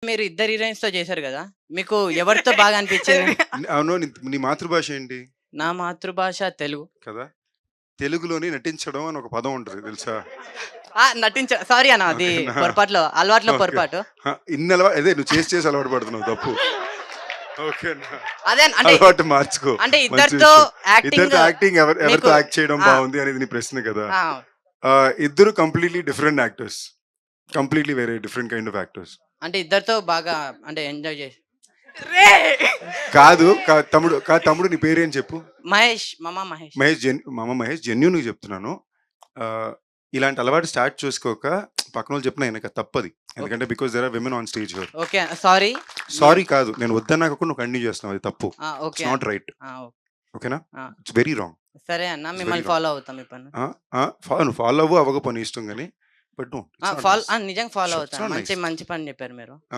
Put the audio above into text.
మీరు ఇద్దరు హీరోయిన్స్‌తో చేశారు గదా! మీకు ఎవరితో బాగా అనిపించింది? అవును. నీ మాతృభాష ఏంటి? నా మాతృభాష తెలుగు. కదా! తెలుగులోని నటించడం అని ఒక పదం ఉంటది తెలుసా? సారీ అన్న అది ఓకేనా? పొరపాటులో అలవాట్లో ఓకే. పొరపాటు. అదే నువ్వు చేసి అలవాటు పడుతున్నావు తప్పు. ఓకేనా? అదే అంటే అలవాటు మార్చుకో. అంటే మంచి ఇద్దరితో విషయం. యాక్టింగ్ ఇద్దరితో యాక్టింగ్ ఎవరితో మీకు యాక్ట్ చేయడం ఆ! బావుంది అనేది నీ ప్రశ్న కదా! ఆ! ఇద్దరు కంప్లీట్‌లీ డిఫరెంట్ యాక్టర్స్. కంప్లీట్‌లీ వేరే డిఫరెంట్ కైండ్ ఆఫ్ యాక్టర్స్. అంటే ఇద్దరితో బాగా అంటే ఎంజాయ్ చేసి కాదు. తమ్ముడు నీ పేరేం చెప్పు? మహేష్. మామ మహేష్. మహేష్ జెన్యూన్‌గా చెప్తున్నాను. ఆహ్, ఇలాంటి అలవాటు స్టార్ట్ చేసుకోక పక్కనోళ్ళు చెప్పినా ఇనక తప్పది. ఎందుకంటే because there are women on stage here. Okay. Sorry. Sorry కాదు. నేను వద్దన్నాక కూడా నువ్వు కంటిన్యూ చేస్తున్నావు. అది తప్పు. ఓకే ఇట్స్ నాట్ అన్న. రైట్. ఆ! ఓకేనా? ఆ! It's very wrong. సరే అన్న. ఇట్స్ వెరీ మిమ్మల్ని రాంగ్. ఫాలో అవుతాం ఇప్పటి ఆ! ఆ! నువ్వు ఫాలో అవ్వు అవ్వకపో నీ ఇష్టం గాని. But don't. It's not nice. నిజంగా ఫాలో షూర్. ఇట్స్ అవుతాను. నాట్ మంచి నైస్. మంచి పని చెప్పారు మీరు.